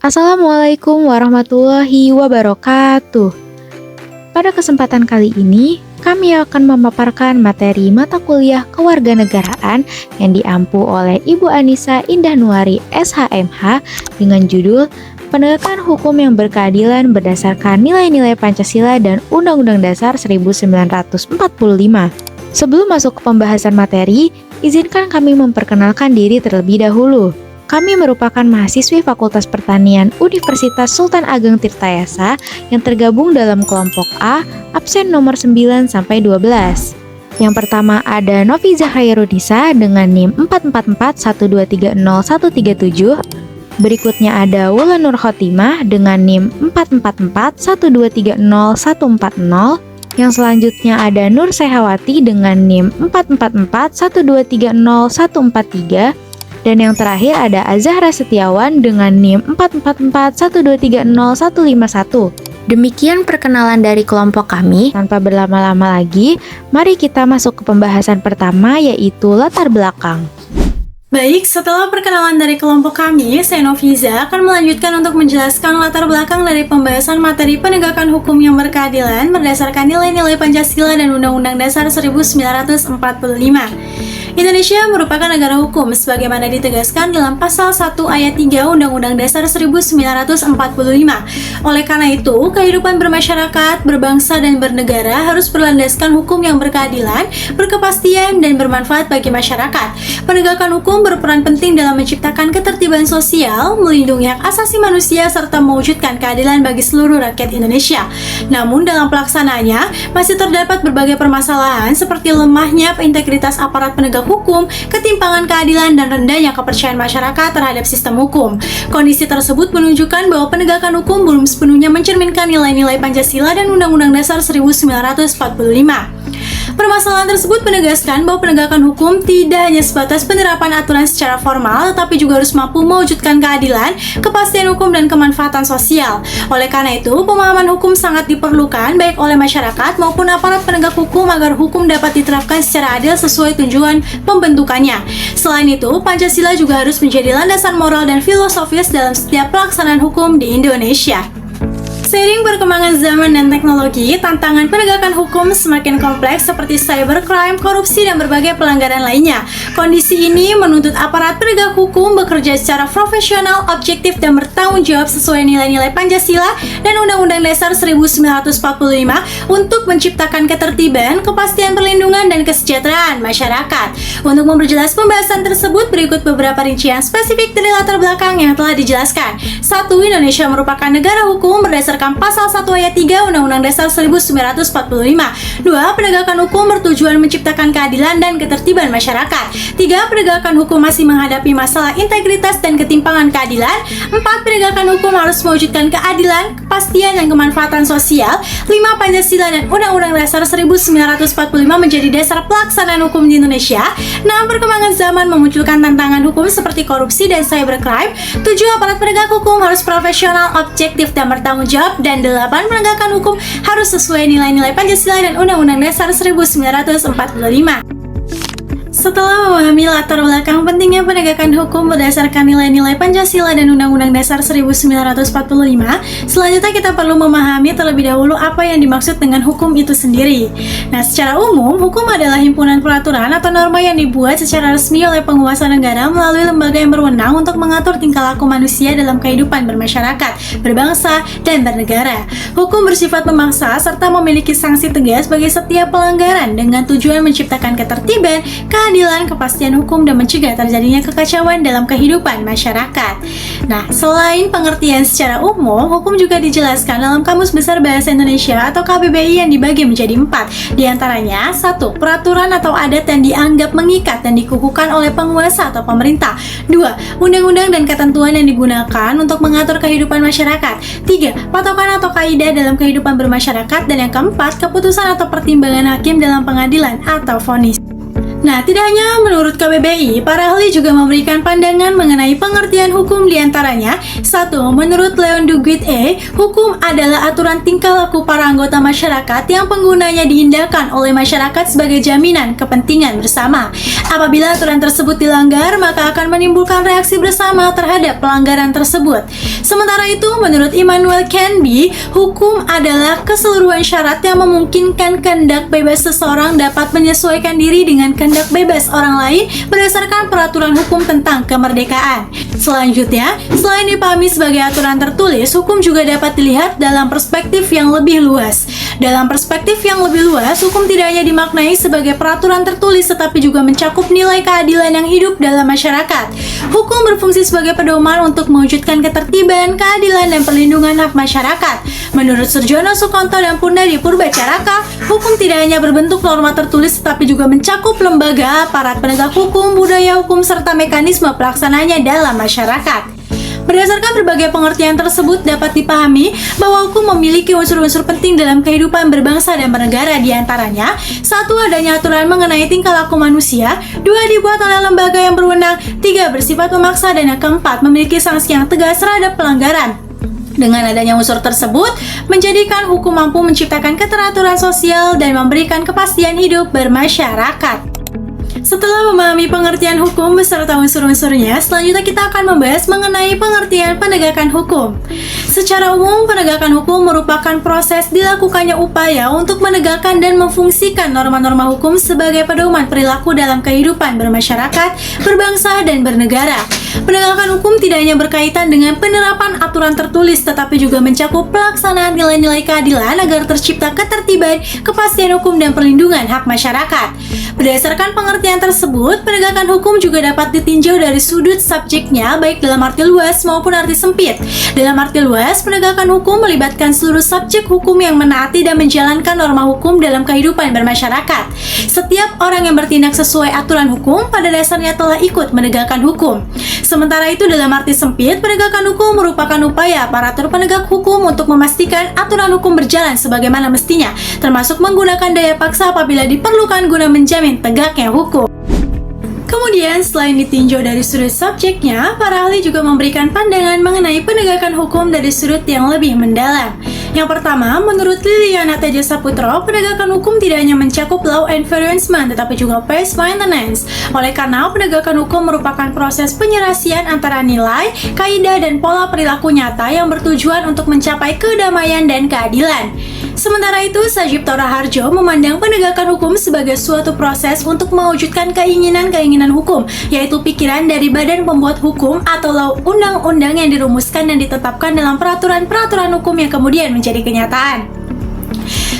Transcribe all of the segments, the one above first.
Assalamualaikum warahmatullahi wabarakatuh. Pada kesempatan kali ini, kami akan memaparkan materi mata kuliah kewarganegaraan yang diampu oleh Ibu Anissa Indah Nuari SHMH dengan judul Penegakan Hukum yang Berkeadilan Berdasarkan Nilai-Nilai Pancasila dan Undang-Undang Dasar 1945. Sebelum masuk ke pembahasan materi, izinkan kami memperkenalkan diri terlebih dahulu. Kami merupakan mahasiswi Fakultas Pertanian Universitas Sultan Ageng Tirtayasa yang tergabung dalam kelompok A, absen nomor 9 sampai 12. Yang pertama ada Novi Zahairunisa dengan NIM 444123037. Berikutnya ada Wulan Nur Khotimah dengan NIM 44412304140. Yang selanjutnya ada Nur Sehawati dengan NIM 44412304143. Dan yang terakhir ada Azahra Setiawan dengan NIM 44412304151. Demikian perkenalan dari kelompok kami. Tanpa berlama-lama lagi, mari kita masuk ke pembahasan pertama, yaitu latar belakang. Baik, setelah perkenalan dari kelompok kami, saya Noviza akan melanjutkan untuk menjelaskan latar belakang dari pembahasan materi penegakan hukum yang berkeadilan berdasarkan nilai-nilai Pancasila dan Undang-Undang Dasar 1945. Indonesia merupakan negara hukum sebagaimana ditegaskan dalam pasal 1 ayat 3 Undang-Undang Dasar 1945. Oleh karena itu, kehidupan bermasyarakat, berbangsa, dan bernegara harus berlandaskan hukum yang berkeadilan, berkepastian, dan bermanfaat bagi masyarakat. Penegakan hukum berperan penting dalam menciptakan ketertiban sosial, melindungi hak asasi manusia, serta mewujudkan keadilan bagi seluruh rakyat Indonesia. Namun dalam pelaksanaannya, masih terdapat berbagai permasalahan seperti lemahnya integritas aparat penegak hukum, ketimpangan keadilan, dan rendahnya kepercayaan masyarakat terhadap sistem hukum. Kondisi tersebut menunjukkan bahwa penegakan hukum belum sepenuhnya mencerminkan nilai-nilai Pancasila dan Undang-Undang Dasar 1945. Permasalahan tersebut menegaskan bahwa penegakan hukum tidak hanya sebatas penerapan aturan secara formal, tetapi juga harus mampu mewujudkan keadilan, kepastian hukum, dan kemanfaatan sosial. Oleh karena itu, pemahaman hukum sangat diperlukan baik oleh masyarakat maupun aparat penegak hukum agar hukum dapat diterapkan secara adil sesuai tujuan pembentukannya. Selain itu, Pancasila juga harus menjadi landasan moral dan filosofis dalam setiap pelaksanaan hukum di Indonesia. Seiring perkembangan zaman dan teknologi, tantangan penegakan hukum semakin kompleks seperti cybercrime, korupsi, dan berbagai pelanggaran lainnya. Kondisi ini menuntut aparat penegak hukum bekerja secara profesional, objektif, dan bertanggung jawab sesuai nilai-nilai Pancasila dan Undang-Undang Dasar 1945 untuk menciptakan ketertiban, kepastian perlindungan, dan kesejahteraan masyarakat. Untuk memperjelas pembahasan tersebut, berikut beberapa rincian spesifik dari latar belakang yang telah dijelaskan. 1. Indonesia merupakan negara hukum berdasarkan Pasal 1 ayat 3 Undang-Undang Dasar 1945. 2. Penegakan hukum bertujuan menciptakan keadilan dan ketertiban masyarakat. 3. Penegakan hukum masih menghadapi masalah integritas dan ketimpangan keadilan. 4. Penegakan hukum harus mewujudkan keadilan, kepastian, dan kemanfaatan sosial. 5. Pancasila dan Undang-Undang Dasar 1945 menjadi dasar pelaksanaan hukum di Indonesia. 6. Perkembangan zaman memunculkan tantangan hukum seperti korupsi dan cybercrime. 7. Aparat penegak hukum harus profesional, objektif, dan bertanggung jawab. Dan 8. Penegakan hukum harus sesuai nilai-nilai Pancasila dan Undang-Undang Dasar 1945. Setelah memahami latar belakang pentingnya penegakan hukum berdasarkan nilai-nilai Pancasila dan Undang-Undang Dasar 1945, selanjutnya kita perlu memahami terlebih dahulu apa yang dimaksud dengan hukum itu sendiri. Nah, secara umum, hukum adalah himpunan peraturan atau norma yang dibuat secara resmi oleh penguasa negara melalui lembaga yang berwenang untuk mengatur tingkah laku manusia dalam kehidupan bermasyarakat, berbangsa, dan bernegara. Hukum bersifat memaksa serta memiliki sanksi tegas bagi setiap pelanggaran dengan tujuan menciptakan ketertiban, keadilan, kepastian hukum, dan mencegah terjadinya kekacauan dalam kehidupan masyarakat. Nah, selain pengertian secara umum, hukum juga dijelaskan dalam Kamus Besar Bahasa Indonesia atau KBBI yang dibagi menjadi 4. Di antaranya, 1. Peraturan atau adat yang dianggap mengikat dan dikukuhkan oleh penguasa atau pemerintah. 2. Undang-undang dan ketentuan yang digunakan untuk mengatur kehidupan masyarakat. 3. Patokan atau kaidah dalam kehidupan bermasyarakat. Dan yang keempat, keputusan atau pertimbangan hakim dalam pengadilan atau vonis. Nah, tidak hanya menurut KBBI, para ahli juga memberikan pandangan mengenai pengertian hukum di antaranya. 1. Menurut Leon Duguid hukum adalah aturan tingkah laku para anggota masyarakat yang penggunanya diindahkan oleh masyarakat sebagai jaminan kepentingan bersama. Apabila aturan tersebut dilanggar, maka akan menimbulkan reaksi bersama terhadap pelanggaran tersebut. Sementara itu, menurut Immanuel Canby, hukum adalah keseluruhan syarat yang memungkinkan kehendak bebas seseorang dapat menyesuaikan diri dengan kehendak bebas orang lain berdasarkan peraturan hukum tentang kemerdekaan. Selanjutnya, selain dipahami sebagai aturan tertulis, hukum juga dapat dilihat dalam perspektif yang lebih luas. Dalam perspektif yang lebih luas, hukum tidak hanya dimaknai sebagai peraturan tertulis tetapi juga mencakup nilai keadilan yang hidup dalam masyarakat. Hukum berfungsi sebagai pedoman untuk mewujudkan ketertiban, keadilan, dan perlindungan hak masyarakat. Menurut Surjono Sukonto dan Pundadi Purbacaraka, hukum tidak hanya berbentuk norma tertulis tetapi juga mencakup lembaga, aparat penegak hukum, budaya hukum, serta mekanisme pelaksananya dalam masyarakat. Berdasarkan berbagai pengertian tersebut dapat dipahami bahwa hukum memiliki unsur-unsur penting dalam kehidupan berbangsa dan bernegara, diantaranya: 1. Adanya aturan mengenai tingkah laku manusia, 2. Dibuat oleh lembaga yang berwenang, 3. Bersifat memaksa, dan yang keempat, memiliki sanksi yang tegas terhadap pelanggaran. Dengan adanya unsur tersebut, menjadikan hukum mampu menciptakan keteraturan sosial dan memberikan kepastian hidup bermasyarakat. Setelah memahami pengertian hukum beserta unsur-unsurnya, selanjutnya kita akan membahas mengenai pengertian penegakan hukum. Secara umum, penegakan hukum merupakan proses dilakukannya upaya untuk menegakkan dan memfungsikan norma-norma hukum sebagai pedoman perilaku dalam kehidupan bermasyarakat, berbangsa, dan bernegara. Penegakan hukum tidak hanya berkaitan dengan penerapan aturan tertulis, tetapi juga mencakup pelaksanaan nilai-nilai keadilan agar tercipta ketertiban, kepastian hukum, dan perlindungan hak masyarakat. Berdasarkan pengertian tersebut, penegakan hukum juga dapat ditinjau dari sudut subjeknya, baik dalam arti luas maupun arti sempit. Dalam arti luas, penegakan hukum melibatkan seluruh subjek hukum yang menaati dan menjalankan norma hukum dalam kehidupan bermasyarakat. Setiap orang yang bertindak sesuai aturan hukum pada dasarnya telah ikut menegakkan hukum. Sementara itu, dalam arti sempit, penegakan hukum merupakan upaya aparatur penegak hukum untuk memastikan aturan hukum berjalan sebagaimana mestinya, termasuk menggunakan daya paksa apabila diperlukan guna menjamin tegaknya hukum. Kemudian, selain ditinjau dari sudut subjeknya, para ahli juga memberikan pandangan mengenai penegakan hukum dari sudut yang lebih mendalam. Yang pertama, menurut Liliana Teja Saputro, penegakan hukum tidak hanya mencakup law enforcement, tetapi juga peace maintenance. Oleh karena penegakan hukum merupakan proses penyelesaian antara nilai, kaidah, dan pola perilaku nyata yang bertujuan untuk mencapai kedamaian dan keadilan. Sementara itu, Sajipto Raharjo memandang penegakan hukum sebagai suatu proses untuk mewujudkan keinginan-keinginan hukum, yaitu pikiran dari badan pembuat hukum atau undang-undang yang dirumuskan dan ditetapkan dalam peraturan-peraturan hukum yang kemudian menjadi kenyataan.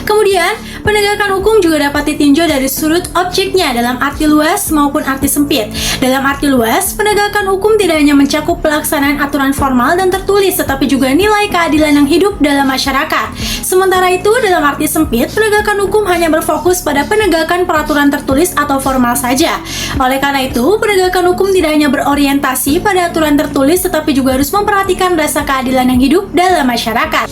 Kemudian, penegakan hukum juga dapat ditinjau dari sudut objeknya dalam arti luas maupun arti sempit. Dalam arti luas, penegakan hukum tidak hanya mencakup pelaksanaan aturan formal dan tertulis, tetapi juga nilai keadilan yang hidup dalam masyarakat. Sementara itu, dalam arti sempit, penegakan hukum hanya berfokus pada penegakan peraturan tertulis atau formal saja. Oleh karena itu, penegakan hukum tidak hanya berorientasi pada aturan tertulis, tetapi juga harus memperhatikan rasa keadilan yang hidup dalam masyarakat.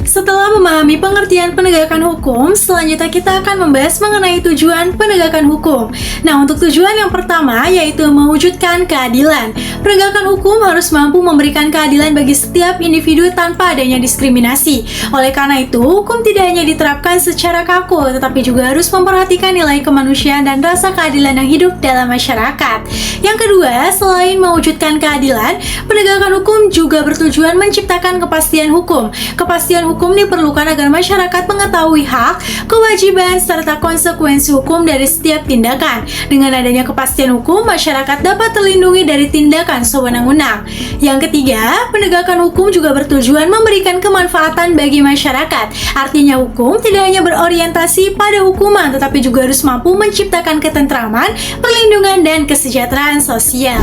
Setelah memahami pengertian penegakan hukum, selanjutnya kita akan membahas mengenai tujuan penegakan hukum. Nah, untuk tujuan yang pertama yaitu mewujudkan keadilan. Penegakan hukum harus mampu memberikan keadilan bagi setiap individu tanpa adanya diskriminasi. Oleh karena itu, hukum tidak hanya diterapkan secara kaku, tetapi juga harus memperhatikan nilai kemanusiaan dan rasa keadilan yang hidup dalam masyarakat. Yang kedua, selain mewujudkan keadilan, penegakan hukum juga bertujuan menciptakan kepastian hukum. Kepastian hukum diperlukan agar masyarakat mengetahui hak, kewajiban, serta konsekuensi hukum dari setiap tindakan. Dengan adanya kepastian hukum, masyarakat dapat terlindungi dari tindakan sewenang-wenang. Yang ketiga, penegakan hukum juga bertujuan memberikan kemanfaatan bagi masyarakat. Artinya hukum tidak hanya berorientasi pada hukuman, tetapi juga harus mampu menciptakan ketentraman, perlindungan, dan kesejahteraan sosial.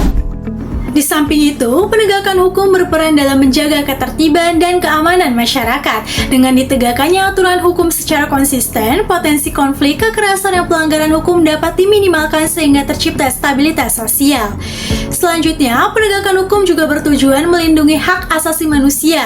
Di samping itu, penegakan hukum berperan dalam menjaga ketertiban dan keamanan masyarakat. Dengan ditegakkannya aturan hukum secara konsisten, potensi konflik, kekerasan, dan pelanggaran hukum dapat diminimalkan sehingga tercipta stabilitas sosial. Selanjutnya, penegakan hukum juga bertujuan melindungi hak asasi manusia.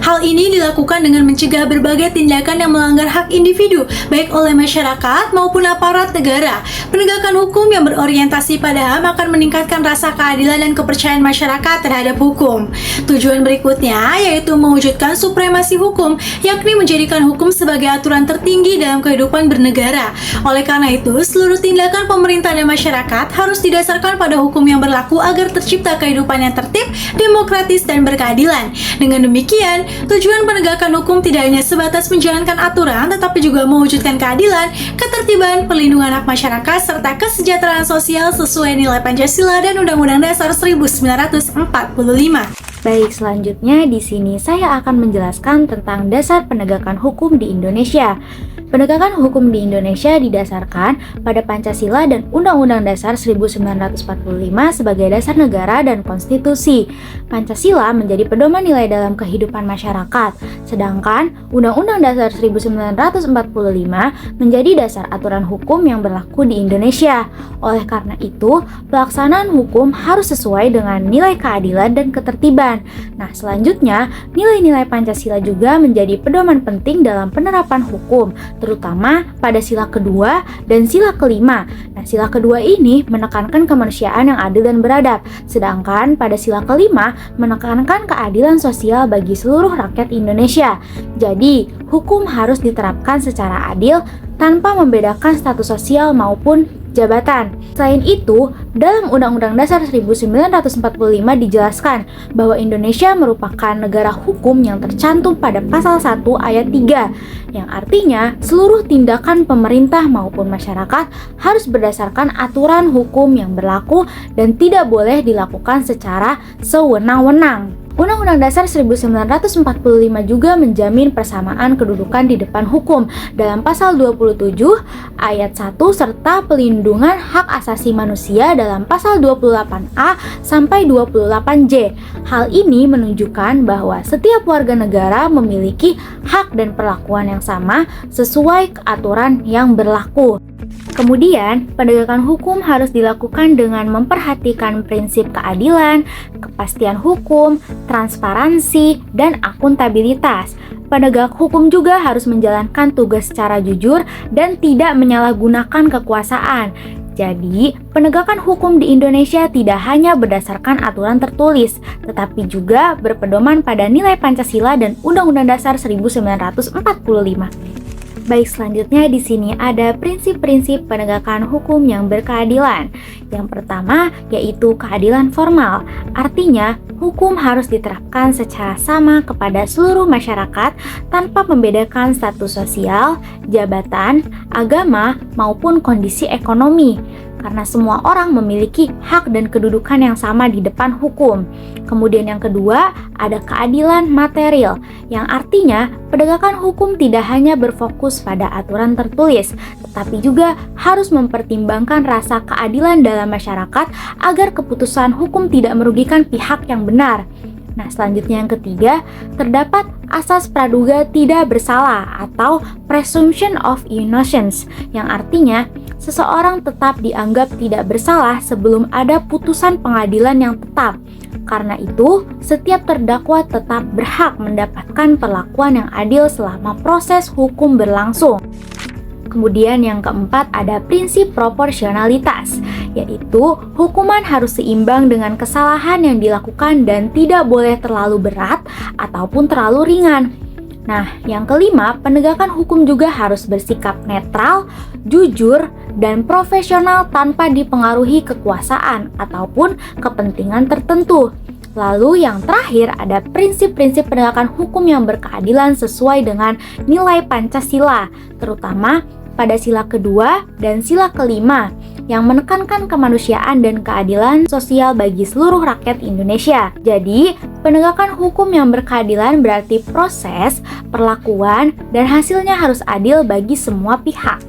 Hal ini dilakukan dengan mencegah berbagai tindakan yang melanggar hak individu, baik oleh masyarakat maupun aparat negara. Penegakan hukum yang berorientasi pada HAM akan meningkatkan rasa keadilan dan kepercayaan masyarakat terhadap hukum. Tujuan berikutnya yaitu mewujudkan supremasi hukum, yakni menjadikan hukum sebagai aturan tertinggi dalam kehidupan bernegara. Oleh karena itu, seluruh tindakan pemerintah dan masyarakat harus didasarkan pada hukum yang berlaku agar tercipta kehidupan yang tertib, demokratis, dan berkeadilan. Dengan demikian, tujuan penegakan hukum tidak hanya sebatas menjalankan aturan, tetapi juga mewujudkan keadilan, ketertiban, perlindungan hak masyarakat, serta kesejahteraan sosial sesuai nilai Pancasila dan Undang-Undang Dasar 1945. Baik, selanjutnya di sini saya akan menjelaskan tentang dasar penegakan hukum di Indonesia. Penegakan hukum di Indonesia didasarkan pada Pancasila dan Undang-Undang Dasar 1945 sebagai dasar negara dan konstitusi. Pancasila menjadi pedoman nilai dalam kehidupan masyarakat, sedangkan Undang-Undang Dasar 1945 menjadi dasar aturan hukum yang berlaku di Indonesia. Oleh karena itu, pelaksanaan hukum harus sesuai dengan nilai keadilan dan ketertiban. Nah, selanjutnya, nilai-nilai Pancasila juga menjadi pedoman penting dalam penerapan hukum, terutama pada sila kedua dan sila kelima. Nah, sila kedua ini menekankan kemanusiaan yang adil dan beradab, sedangkan pada sila kelima menekankan keadilan sosial bagi seluruh rakyat Indonesia. Jadi, hukum harus diterapkan secara adil tanpa membedakan status sosial maupun jabatan. Selain itu, dalam Undang-Undang Dasar 1945 dijelaskan bahwa Indonesia merupakan negara hukum yang tercantum pada pasal 1 ayat 3, yang artinya seluruh tindakan pemerintah maupun masyarakat harus berdasarkan aturan hukum yang berlaku dan tidak boleh dilakukan secara sewenang-wenang. Undang-Undang Dasar 1945 juga menjamin persamaan kedudukan di depan hukum dalam pasal 27 ayat 1 serta pelindungan hak asasi manusia dalam pasal 28A sampai 28J. Hal ini menunjukkan bahwa setiap warga negara memiliki hak dan perlakuan yang sama sesuai aturan yang berlaku. Kemudian, penegakan hukum harus dilakukan dengan memperhatikan prinsip keadilan, kepastian hukum, transparansi, dan akuntabilitas. Penegak hukum juga harus menjalankan tugas secara jujur dan tidak menyalahgunakan kekuasaan. Jadi, penegakan hukum di Indonesia tidak hanya berdasarkan aturan tertulis, tetapi juga berpedoman pada nilai Pancasila dan Undang-Undang Dasar 1945. Baik, selanjutnya di sini ada prinsip-prinsip penegakan hukum yang berkeadilan. Yang pertama yaitu keadilan formal. Artinya, hukum harus diterapkan secara sama kepada seluruh masyarakat tanpa membedakan status sosial, jabatan, agama, maupun kondisi ekonomi. Karena semua orang memiliki hak dan kedudukan yang sama di depan hukum. Kemudian yang kedua, ada keadilan material, yang artinya penegakan hukum tidak hanya berfokus pada aturan tertulis, tetapi juga harus mempertimbangkan rasa keadilan dalam masyarakat agar keputusan hukum tidak merugikan pihak yang benar. Nah, selanjutnya yang ketiga, terdapat asas praduga tidak bersalah atau presumption of innocence, yang artinya seseorang tetap dianggap tidak bersalah sebelum ada putusan pengadilan yang tetap. Karena itu, setiap terdakwa tetap berhak mendapatkan perlakuan yang adil selama proses hukum berlangsung. Kemudian yang keempat ada prinsip proporsionalitas, yaitu hukuman harus seimbang dengan kesalahan yang dilakukan dan tidak boleh terlalu berat ataupun terlalu ringan. Nah, yang kelima, penegakan hukum juga harus bersikap netral, jujur, dan profesional tanpa dipengaruhi kekuasaan ataupun kepentingan tertentu. Lalu yang terakhir ada prinsip-prinsip penegakan hukum yang berkeadilan sesuai dengan nilai Pancasila, terutama pada sila kedua dan sila kelima yang menekankan kemanusiaan dan keadilan sosial bagi seluruh rakyat Indonesia. Jadi, penegakan hukum yang berkeadilan berarti proses, perlakuan, dan hasilnya harus adil bagi semua pihak.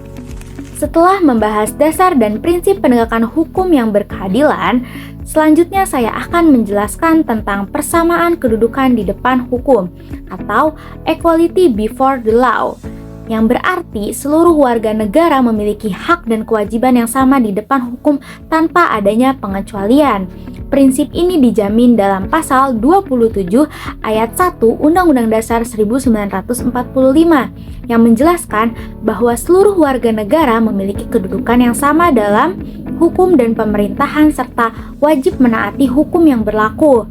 Setelah membahas dasar dan prinsip penegakan hukum yang berkeadilan, selanjutnya saya akan menjelaskan tentang persamaan kedudukan di depan hukum atau equality before the law, yang berarti seluruh warga negara memiliki hak dan kewajiban yang sama di depan hukum tanpa adanya pengecualian. Prinsip ini dijamin dalam pasal 27 ayat 1 Undang-Undang Dasar 1945 yang menjelaskan bahwa seluruh warga negara memiliki kedudukan yang sama dalam hukum dan pemerintahan serta wajib menaati hukum yang berlaku.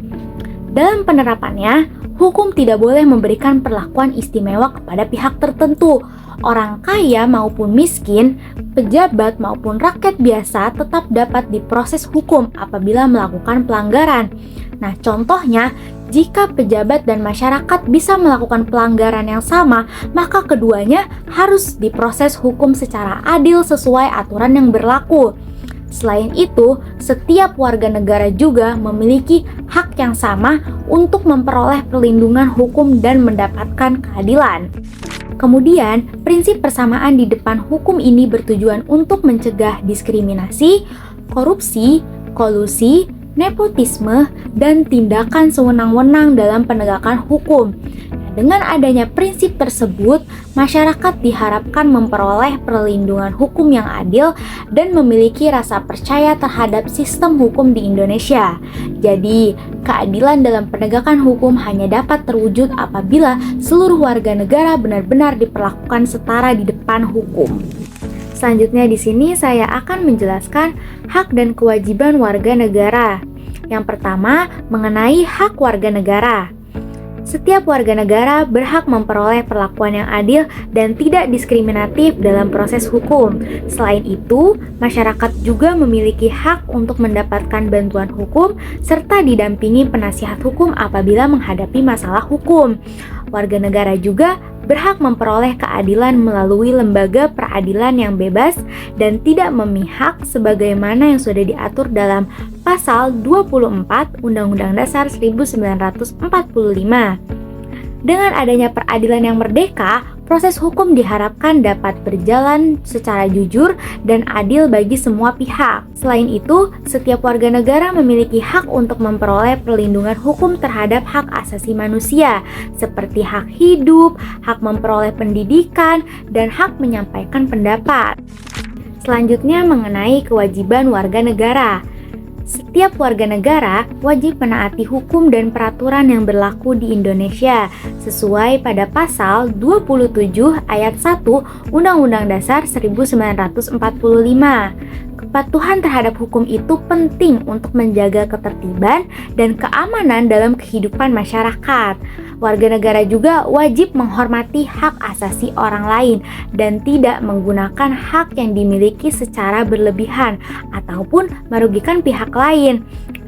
Dalam penerapannya, hukum tidak boleh memberikan perlakuan istimewa kepada pihak tertentu. Orang kaya maupun miskin, pejabat maupun rakyat biasa tetap dapat diproses hukum apabila melakukan pelanggaran. Nah, contohnya, jika pejabat dan masyarakat bisa melakukan pelanggaran yang sama, maka keduanya harus diproses hukum secara adil sesuai aturan yang berlaku. Selain itu, setiap warga negara juga memiliki hak yang sama untuk memperoleh perlindungan hukum dan mendapatkan keadilan. Kemudian, prinsip persamaan di depan hukum ini bertujuan untuk mencegah diskriminasi, korupsi, kolusi, nepotisme, dan tindakan sewenang-wenang dalam penegakan hukum. Dengan adanya prinsip tersebut, masyarakat diharapkan memperoleh perlindungan hukum yang adil dan memiliki rasa percaya terhadap sistem hukum di Indonesia. Jadi, keadilan dalam penegakan hukum hanya dapat terwujud apabila seluruh warga negara benar-benar diperlakukan setara di depan hukum. Selanjutnya di sini saya akan menjelaskan hak dan kewajiban warga negara. Yang pertama, mengenai hak warga negara. Setiap warga negara berhak memperoleh perlakuan yang adil dan tidak diskriminatif dalam proses hukum. Selain itu, masyarakat juga memiliki hak untuk mendapatkan bantuan hukum serta didampingi penasihat hukum apabila menghadapi masalah hukum. Warga negara juga berhak memperoleh keadilan melalui lembaga peradilan yang bebas dan tidak memihak sebagaimana yang sudah diatur dalam pasal 24 Undang-Undang Dasar 1945. Dengan adanya peradilan yang merdeka, proses hukum diharapkan dapat berjalan secara jujur dan adil bagi semua pihak. Selain itu, setiap warga negara memiliki hak untuk memperoleh perlindungan hukum terhadap hak asasi manusia, seperti hak hidup, hak memperoleh pendidikan, dan hak menyampaikan pendapat. Selanjutnya mengenai kewajiban warga negara. Setiap warga negara wajib menaati hukum dan peraturan yang berlaku di Indonesia sesuai pada pasal 27 ayat 1 Undang-Undang Dasar 1945. Kepatuhan terhadap hukum itu penting untuk menjaga ketertiban dan keamanan dalam kehidupan masyarakat. Warga negara juga wajib menghormati hak asasi orang lain dan tidak menggunakan hak yang dimiliki secara berlebihan ataupun merugikan pihak lain.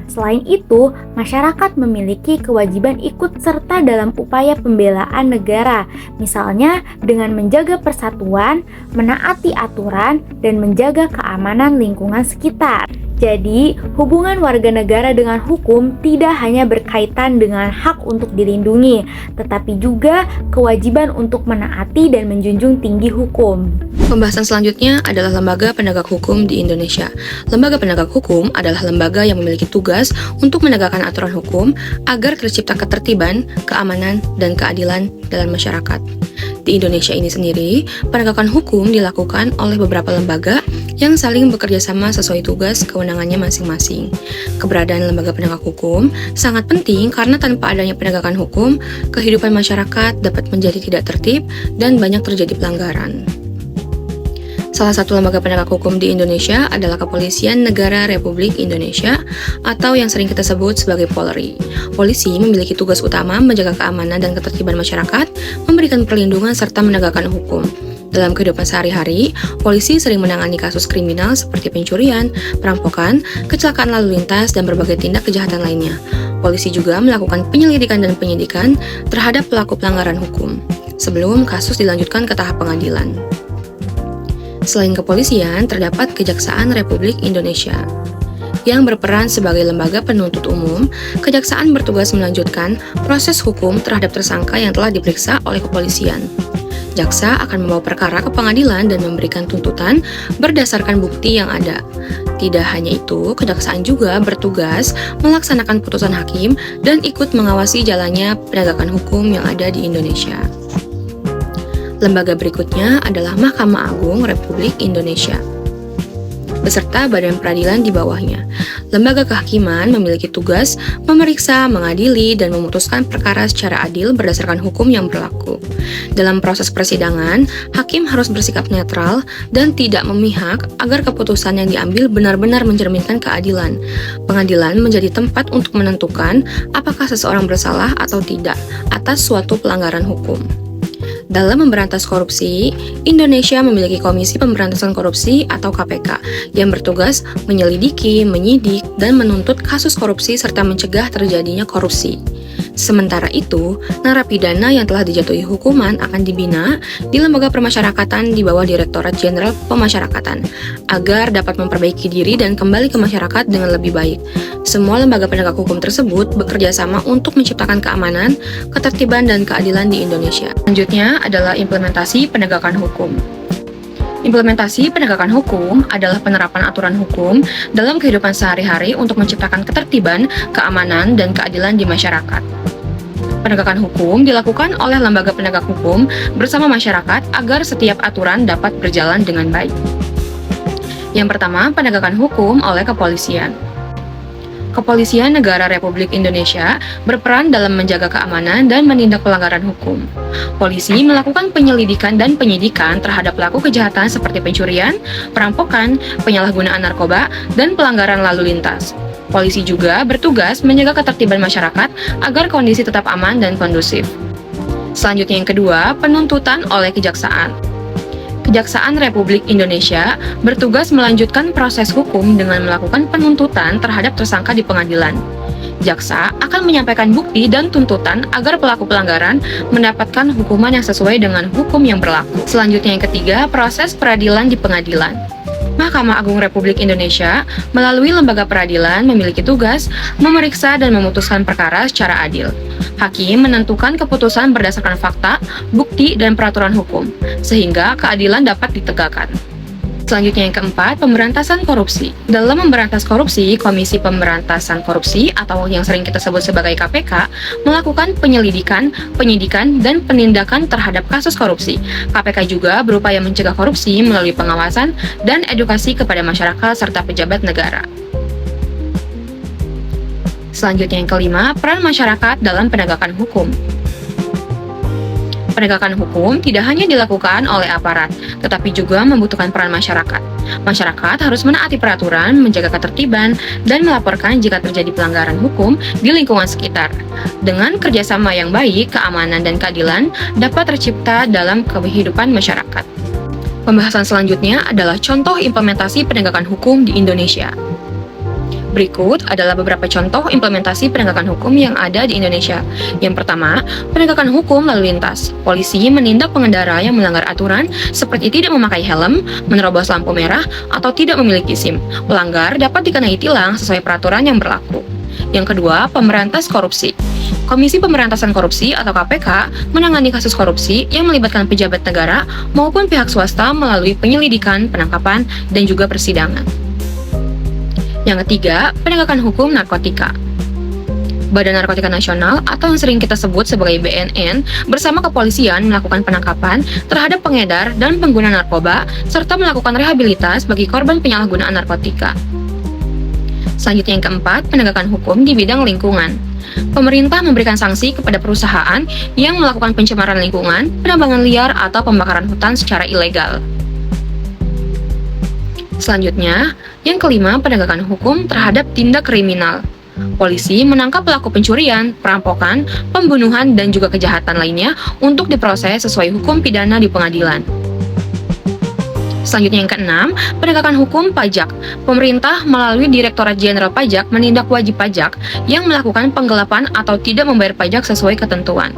Selain itu, masyarakat memiliki kewajiban ikut serta dalam upaya pembelaan negara, misalnya dengan menjaga persatuan, menaati aturan, dan menjaga keamanan lingkungan sekitar. Jadi, hubungan warga negara dengan hukum tidak hanya berkaitan dengan hak untuk dilindungi, tetapi juga kewajiban untuk menaati dan menjunjung tinggi hukum. Pembahasan selanjutnya adalah lembaga penegak hukum di Indonesia. Lembaga penegak hukum adalah lembaga yang memiliki tugas untuk menegakkan aturan hukum agar tercipta ketertiban, keamanan, dan keadilan dalam masyarakat. Di Indonesia ini sendiri, penegakan hukum dilakukan oleh beberapa lembaga yang saling bekerja sama sesuai tugas kewenangannya masing-masing. Keberadaan lembaga penegak hukum sangat penting karena tanpa adanya penegakan hukum, kehidupan masyarakat dapat menjadi tidak tertib dan banyak terjadi pelanggaran. Salah satu lembaga penegak hukum di Indonesia adalah Kepolisian Negara Republik Indonesia atau yang sering kita sebut sebagai Polri. Polisi memiliki tugas utama menjaga keamanan dan ketertiban masyarakat, memberikan perlindungan serta menegakkan hukum. Dalam kehidupan sehari-hari, polisi sering menangani kasus kriminal seperti pencurian, perampokan, kecelakaan lalu lintas, dan berbagai tindak kejahatan lainnya. Polisi juga melakukan penyelidikan dan penyidikan terhadap pelaku pelanggaran hukum, sebelum kasus dilanjutkan ke tahap pengadilan. Selain kepolisian, terdapat Kejaksaan Republik Indonesia. Yang berperan sebagai lembaga penuntut umum, kejaksaan bertugas melanjutkan proses hukum terhadap tersangka yang telah diperiksa oleh kepolisian. Jaksa akan membawa perkara ke pengadilan dan memberikan tuntutan berdasarkan bukti yang ada. Tidak hanya itu, kejaksaan juga bertugas melaksanakan putusan hakim dan ikut mengawasi jalannya penegakan hukum yang ada di Indonesia. Lembaga berikutnya adalah Mahkamah Agung Republik Indonesia beserta badan peradilan di bawahnya. Lembaga kehakiman memiliki tugas memeriksa, mengadili, dan memutuskan perkara secara adil berdasarkan hukum yang berlaku. Dalam proses persidangan, hakim harus bersikap netral dan tidak memihak agar keputusan yang diambil benar-benar mencerminkan keadilan. Pengadilan menjadi tempat untuk menentukan apakah seseorang bersalah atau tidak atas suatu pelanggaran hukum. Dalam memberantas korupsi, Indonesia memiliki Komisi Pemberantasan Korupsi atau KPK yang bertugas menyelidiki, menyidik, dan menuntut kasus korupsi serta mencegah terjadinya korupsi. Sementara itu, narapidana yang telah dijatuhi hukuman akan dibina di lembaga permasyarakatan di bawah Direktorat Jenderal Pemasyarakatan agar dapat memperbaiki diri dan kembali ke masyarakat dengan lebih baik. Semua lembaga penegak hukum tersebut bekerja sama untuk menciptakan keamanan, ketertiban, dan keadilan di Indonesia. Selanjutnya adalah implementasi penegakan hukum. Implementasi penegakan hukum adalah penerapan aturan hukum dalam kehidupan sehari-hari untuk menciptakan ketertiban, keamanan, dan keadilan di masyarakat. Penegakan hukum dilakukan oleh lembaga penegak hukum bersama masyarakat agar setiap aturan dapat berjalan dengan baik. Yang pertama, penegakan hukum oleh kepolisian. Kepolisian Negara Republik Indonesia berperan dalam menjaga keamanan dan menindak pelanggaran hukum. Polisi melakukan penyelidikan dan penyidikan terhadap pelaku kejahatan seperti pencurian, perampokan, penyalahgunaan narkoba, dan pelanggaran lalu lintas. Polisi juga bertugas menjaga ketertiban masyarakat agar kondisi tetap aman dan kondusif. Selanjutnya yang kedua, penuntutan oleh kejaksaan. Kejaksaan Republik Indonesia bertugas melanjutkan proses hukum dengan melakukan penuntutan terhadap tersangka di pengadilan. Jaksa akan menyampaikan bukti dan tuntutan agar pelaku pelanggaran mendapatkan hukuman yang sesuai dengan hukum yang berlaku. Selanjutnya yang ketiga, proses peradilan di pengadilan. Mahkamah Agung Republik Indonesia melalui lembaga peradilan memiliki tugas memeriksa dan memutuskan perkara secara adil. Hakim menentukan keputusan berdasarkan fakta, bukti, dan peraturan hukum, sehingga keadilan dapat ditegakkan. Selanjutnya yang keempat, pemberantasan korupsi. Dalam memberantas korupsi, Komisi Pemberantasan Korupsi atau yang sering kita sebut sebagai KPK melakukan penyelidikan, penyidikan, dan penindakan terhadap kasus korupsi. KPK juga berupaya mencegah korupsi melalui pengawasan dan edukasi kepada masyarakat serta pejabat negara. Selanjutnya yang kelima, peran masyarakat dalam penegakan hukum. Penegakan hukum tidak hanya dilakukan oleh aparat, tetapi juga membutuhkan peran masyarakat. Masyarakat harus menaati peraturan, menjaga ketertiban, dan melaporkan jika terjadi pelanggaran hukum di lingkungan sekitar. Dengan kerjasama yang baik, keamanan dan keadilan dapat tercipta dalam kehidupan masyarakat. Pembahasan selanjutnya adalah contoh implementasi penegakan hukum di Indonesia. Berikut adalah beberapa contoh implementasi penegakan hukum yang ada di Indonesia. Yang pertama, penegakan hukum lalu lintas. Polisi menindak pengendara yang melanggar aturan seperti tidak memakai helm, menerobos lampu merah, atau tidak memiliki SIM. Pelanggar dapat dikenai tilang sesuai peraturan yang berlaku. Yang kedua, pemberantas korupsi. Komisi Pemberantasan Korupsi atau KPK menangani kasus korupsi yang melibatkan pejabat negara maupun pihak swasta melalui penyelidikan, penangkapan, dan juga persidangan. Yang ketiga, penegakan hukum narkotika. Badan Narkotika Nasional atau yang sering kita sebut sebagai BNN bersama kepolisian melakukan penangkapan terhadap pengedar dan pengguna narkoba serta melakukan rehabilitas bagi korban penyalahgunaan narkotika. Selanjutnya yang keempat, penegakan hukum di bidang lingkungan. Pemerintah memberikan sanksi kepada perusahaan yang melakukan pencemaran lingkungan, penambangan liar, atau pembakaran hutan secara ilegal. Selanjutnya, yang kelima, penegakan hukum terhadap tindak kriminal. Polisi menangkap pelaku pencurian, perampokan, pembunuhan, dan juga kejahatan lainnya untuk diproses sesuai hukum pidana di pengadilan. Selanjutnya yang keenam, penegakan hukum pajak. Pemerintah melalui Direktorat Jenderal Pajak menindak wajib pajak yang melakukan penggelapan atau tidak membayar pajak sesuai ketentuan.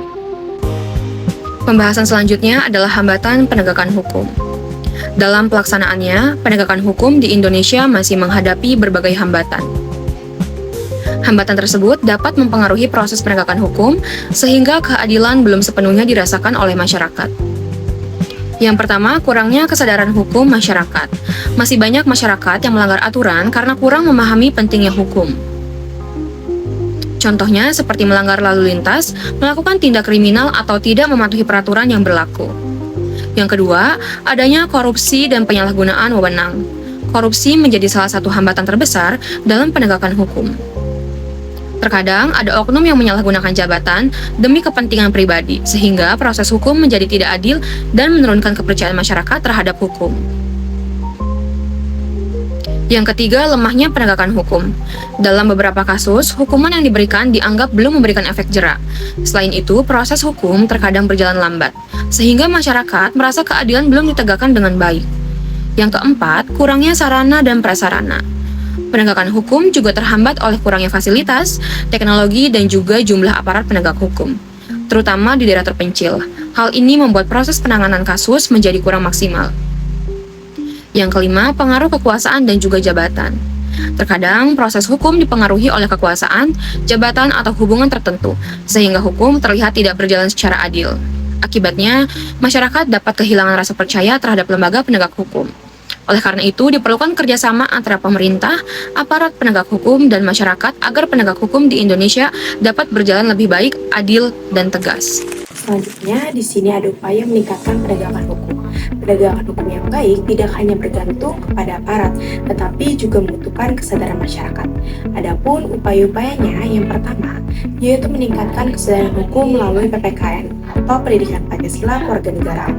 Pembahasan selanjutnya adalah hambatan penegakan hukum. Dalam pelaksanaannya, penegakan hukum di Indonesia masih menghadapi berbagai hambatan. Hambatan tersebut dapat mempengaruhi proses penegakan hukum sehingga keadilan belum sepenuhnya dirasakan oleh masyarakat. Yang pertama, kurangnya kesadaran hukum masyarakat. Masih banyak masyarakat yang melanggar aturan karena kurang memahami pentingnya hukum. Contohnya seperti melanggar lalu lintas, melakukan tindak kriminal atau tidak mematuhi peraturan yang berlaku. Yang kedua, adanya korupsi dan penyalahgunaan wewenang. korupsi menjadi salah satu hambatan terbesar dalam penegakan hukum. Terkadang ada oknum yang menyalahgunakan jabatan demi kepentingan pribadi, sehingga proses hukum menjadi tidak adil dan menurunkan kepercayaan masyarakat terhadap hukum. Yang ketiga, lemahnya penegakan hukum. Dalam beberapa kasus, hukuman yang diberikan dianggap belum memberikan efek jera. Selain itu, proses hukum terkadang berjalan lambat, sehingga masyarakat merasa keadilan belum ditegakkan dengan baik. Yang keempat, kurangnya sarana dan prasarana. Penegakan hukum juga terhambat oleh kurangnya fasilitas, teknologi, dan juga jumlah aparat penegak hukum, terutama di daerah terpencil. Hal ini membuat proses penanganan kasus menjadi kurang maksimal. Yang kelima, pengaruh kekuasaan dan juga jabatan. Terkadang proses hukum dipengaruhi oleh kekuasaan, jabatan, atau hubungan tertentu, sehingga hukum terlihat tidak berjalan secara adil. Akibatnya, masyarakat dapat kehilangan rasa percaya terhadap lembaga penegak hukum. Oleh karena itu, diperlukan kerjasama antara pemerintah, aparat penegak hukum, dan masyarakat agar penegak hukum di Indonesia dapat berjalan lebih baik, adil, dan tegas. Selanjutnya, di sini ada upaya meningkatkan penegakan hukum. Penegakan hukum yang baik tidak hanya bergantung kepada aparat, tetapi juga membutuhkan kesadaran masyarakat. Adapun upaya-upayanya, yang pertama, yaitu meningkatkan kesadaran hukum melalui PPKN atau Pendidikan Pancasila Kewarganegaraan.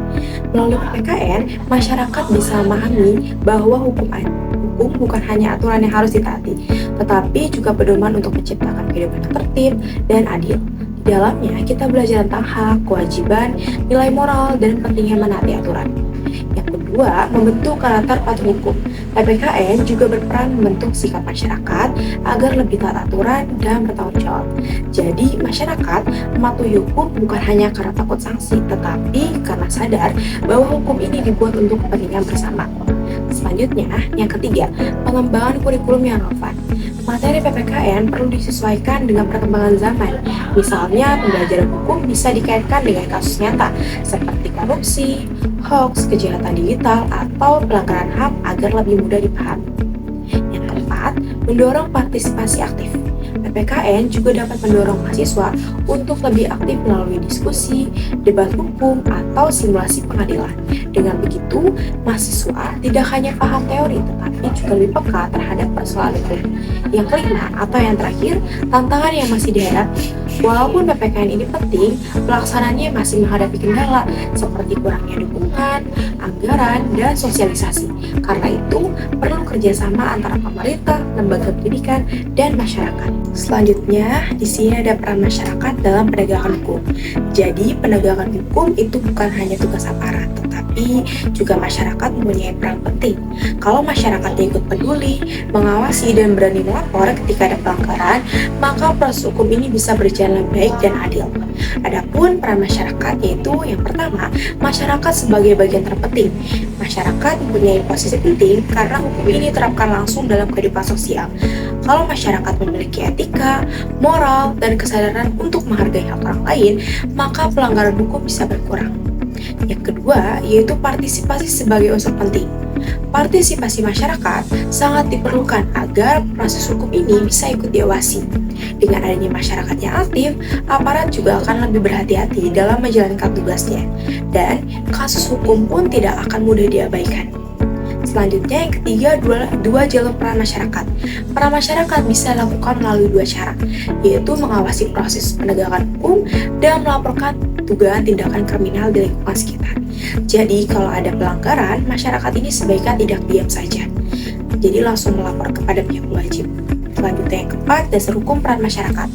Melalui PPKN, masyarakat bisa memahami bahwa hukum bukan hanya aturan yang harus ditaati, tetapi juga pedoman untuk menciptakan kehidupan yang tertib dan adil. Di dalamnya, kita belajar tentang hak, kewajiban, nilai moral, dan pentingnya menaati aturan. Yang kedua, membentuk karakter patuh hukum. PPKN juga berperan membentuk sikap masyarakat agar lebih taat aturan dan bertanggung jawab. Jadi, masyarakat mematuhi hukum bukan hanya karena takut sanksi, tetapi karena sadar bahwa hukum ini dibuat untuk kepentingan bersama. Selanjutnya, yang ketiga, pengembangan kurikulum yang relevan. Materi PPKN perlu disesuaikan dengan perkembangan zaman. Misalnya, pembelajaran hukum bisa dikaitkan dengan kasus nyata seperti korupsi, hoax, kejahatan digital, atau pelanggaran HAM agar lebih mudah dipahami. Yang keempat, mendorong partisipasi aktif. PPKN juga dapat mendorong mahasiswa untuk lebih aktif melalui diskusi, debat hukum, atau simulasi pengadilan. Dengan begitu, mahasiswa tidak hanya paham teori, tetapi juga lebih peka terhadap persoalan hukum. Yang kelima, atau yang terakhir, tantangan yang masih dihadapi. Walaupun PPKN ini penting, pelaksanaannya masih menghadapi kendala seperti kurangnya dukungan, anggaran, dan sosialisasi. Karena itu, perlu kerjasama antara pemerintah, lembaga pendidikan, dan masyarakat. Selanjutnya, di sini ada peran masyarakat dalam penegakan hukum. Jadi, penegakan hukum itu bukan hanya tugas aparat, tetapi juga masyarakat mempunyai peran penting. Kalau masyarakatnya ikut peduli, mengawasi, dan berani melapor ketika ada pelanggaran, maka proses hukum ini bisa berjalan lebih baik dan adil. Adapun peran masyarakat yaitu yang pertama, masyarakat sebagai bagian terpenting. Masyarakat mempunyai posisi penting karena hukum ini diterapkan langsung dalam kehidupan sosial. Kalau masyarakat memiliki etika, moral, dan kesadaran untuk menghargai hak orang lain, maka pelanggaran hukum bisa berkurang. Yang kedua, yaitu partisipasi sebagai unsur penting. Partisipasi masyarakat sangat diperlukan agar proses hukum ini bisa ikut diawasi. Dengan adanya masyarakat yang aktif, aparat juga akan lebih berhati-hati dalam menjalankan tugasnya, dan kasus hukum pun tidak akan mudah diabaikan. Selanjutnya, yang ketiga, dua jalur peran masyarakat. Peran masyarakat bisa dilakukan melalui dua cara, yaitu mengawasi proses penegakan hukum dan melaporkan dugaan tindakan kriminal di lingkungan sekitar. Jadi, kalau ada pelanggaran, masyarakat ini sebaiknya tidak diam saja. Jadi, langsung melapor kepada pihak wajib. Selanjutnya, yang keempat, dasar hukum peran masyarakat.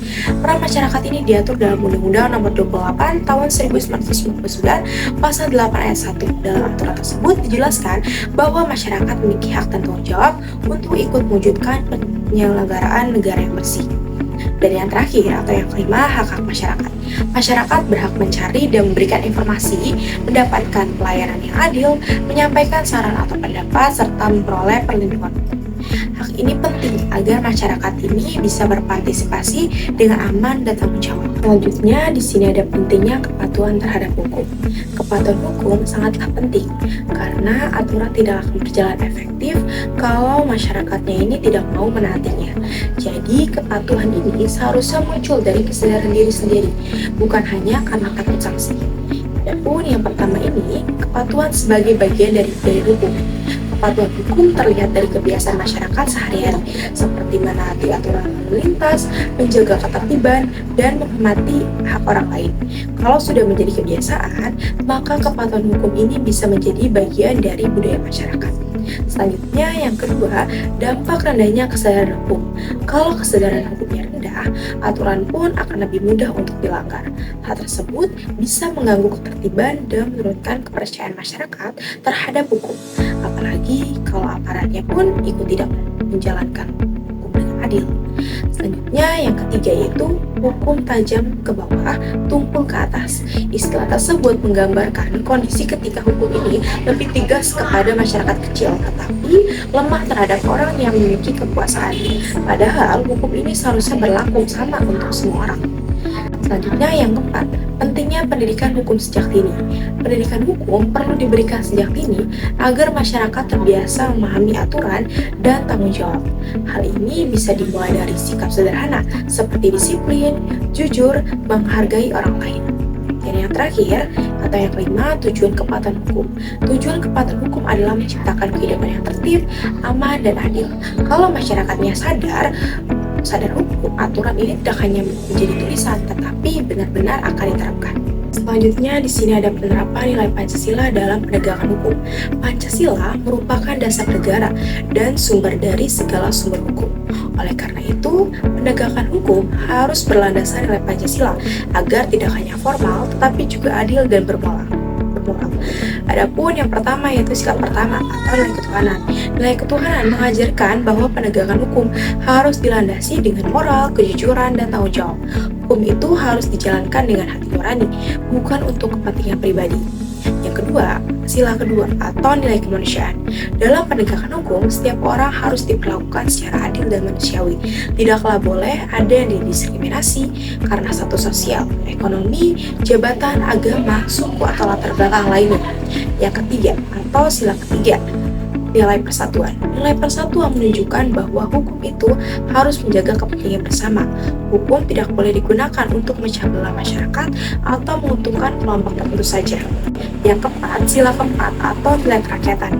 Peran masyarakat ini diatur dalam Undang-Undang Nomor 28 Tahun 1999 Pasal 8 Ayat 1. Dalam aturan tersebut dijelaskan bahwa masyarakat memiliki hak dan tanggung jawab untuk ikut mewujudkan penyelenggaraan negara yang bersih. Dan yang terakhir atau yang kelima, hak-hak masyarakat. Masyarakat berhak mencari dan memberikan informasi, mendapatkan pelayanan yang adil, menyampaikan saran atau pendapat, serta memperoleh perlindungan hukum. Hak ini penting agar masyarakat ini bisa berpartisipasi dengan aman dan tanggung jawab. Selanjutnya, di sini ada pentingnya kepatuhan terhadap hukum. Kepatuhan hukum sangatlah penting karena aturan tidak akan berjalan efektif kalau masyarakatnya ini tidak mau menaatinya. Jadi, kepatuhan ini seharusnya muncul dari kesadaran diri sendiri, bukan hanya karena takut sanksi. Adapun yang pertama ini, kepatuhan sebagai bagian dari hukum. Kepatuhan hukum terlihat dari kebiasaan masyarakat sehari-hari, seperti menaati aturan lalu lintas, menjaga ketertiban, dan menghormati hak orang lain. Kalau sudah menjadi kebiasaan, maka kepatuhan hukum ini bisa menjadi bagian dari budaya masyarakat. Selanjutnya, yang kedua, dampak rendahnya kesadaran hukum. Kalau kesadaran hukumnya rendah, aturan pun akan lebih mudah untuk dilanggar. Hal tersebut bisa mengganggu ketertiban dan menurunkan kepercayaan masyarakat terhadap hukum. Apalagi kalau aparatnya pun ikut tidak menjalankan hukum dengan adil. Selanjutnya, yang ketiga yaitu hukum tajam ke bawah, tumpul ke atas. Istilah tersebut menggambarkan kondisi ketika hukum ini lebih tegas kepada masyarakat kecil, tetapi lemah terhadap orang yang memiliki kekuasaan. Padahal hukum ini seharusnya berlaku sama untuk semua orang. Selanjutnya, yang keempat, pentingnya pendidikan hukum sejak dini. Pendidikan hukum perlu diberikan sejak dini agar masyarakat terbiasa memahami aturan dan tanggung jawab. Hal ini bisa dimulai dari sikap sederhana seperti disiplin, jujur, menghargai orang lain. Dan yang terakhir, atau yang kelima, tujuan kepatuhan hukum. Tujuan kepatuhan hukum adalah menciptakan kehidupan yang tertib, aman, dan adil. Kalau masyarakatnya sadar hukum, aturan ini tidak hanya menjadi tulisan, tetapi benar-benar akan diterapkan. Selanjutnya, di sini ada penerapan nilai Pancasila dalam penegakan hukum. Pancasila merupakan dasar negara dan sumber dari segala sumber hukum. Oleh karena itu, penegakan hukum harus berlandaskan nilai Pancasila agar tidak hanya formal, tetapi juga adil dan bermoral. Adapun yang pertama yaitu sila pertama atau nilai ketuhanan. Nilai ketuhanan mengajarkan bahwa penegakan hukum harus dilandasi dengan moral, kejujuran, dan tanggung jawab. Hukum itu harus dijalankan dengan hati nurani, bukan untuk kepentingan pribadi. Yang kedua, sila kedua atau nilai kemanusiaan. Dalam penegakan hukum, setiap orang harus diperlakukan secara adil dan manusiawi. Tidaklah boleh ada yang didiskriminasi karena status sosial, ekonomi, jabatan, agama, suku, atau latar belakang lainnya. Yang ketiga, atau sila ketiga, nilai persatuan. Nilai persatuan menunjukkan bahwa hukum itu harus menjaga kepentingan bersama. Hukum tidak boleh digunakan untuk memecah belah masyarakat atau menguntungkan kelompok tertentu saja. Yang keempat, sila keempat atau nilai kerakyatan.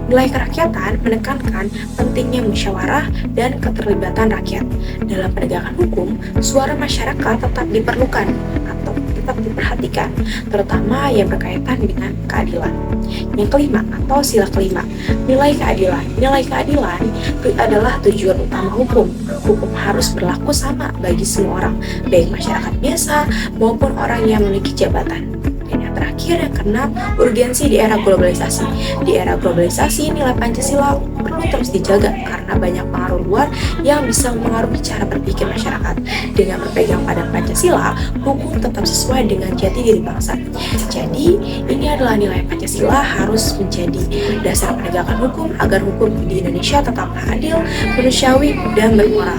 Nilai kerakyatan menekankan pentingnya musyawarah dan keterlibatan rakyat. Dalam penegakan hukum, suara masyarakat tetap diperlukan atau tetap diperhatikan, terutama yang berkaitan dengan keadilan. Yang kelima atau sila kelima, nilai keadilan. Nilai keadilan adalah tujuan utama hukum. Hukum harus berlaku sama bagi semua orang, baik masyarakat biasa maupun orang yang memiliki jabatan. Dan yang terakhir, yang keenam, urgensi di era globalisasi. Di era globalisasi, nilai Pancasila perlu terus dijaga karena banyak pengaruh luar yang bisa mempengaruhi cara berpikir masyarakat. Dengan berpegang pada Pancasila, hukum tetap sesuai dengan jati diri bangsa. Jadi, ini adalah nilai Pancasila harus menjadi dasar penegakan hukum agar hukum di Indonesia tetaplah adil, manusiawi, dan bermoral.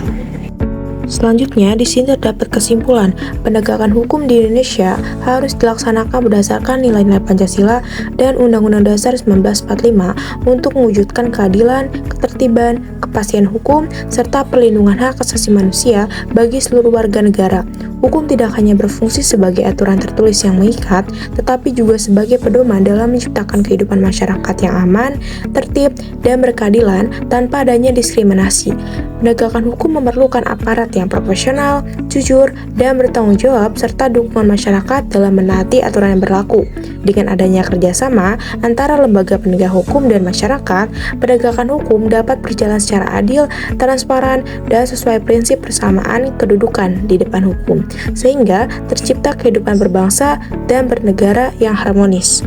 Selanjutnya, di sini terdapat kesimpulan, penegakan hukum di Indonesia harus dilaksanakan berdasarkan nilai-nilai Pancasila dan Undang-Undang Dasar 1945 untuk mewujudkan keadilan, ketertiban, kepastian hukum, serta perlindungan hak asasi manusia bagi seluruh warga negara. Hukum tidak hanya berfungsi sebagai aturan tertulis yang mengikat, tetapi juga sebagai pedoman dalam menciptakan kehidupan masyarakat yang aman, tertib, dan berkeadilan tanpa adanya diskriminasi. Penegakan hukum memerlukan aparat yang profesional, jujur, dan bertanggung jawab, serta dukungan masyarakat dalam menaati aturan yang berlaku. Dengan adanya kerjasama antara lembaga penegak hukum dan masyarakat, penegakan hukum dapat berjalan secara adil, transparan, dan sesuai prinsip persamaan kedudukan di depan hukum, sehingga tercipta kehidupan berbangsa dan bernegara yang harmonis.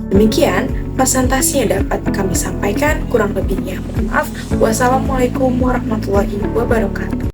Demikian presentasi yang dapat kami sampaikan, kurang lebihnya mohon maaf. Wassalamualaikum warahmatullahi wabarakatuh.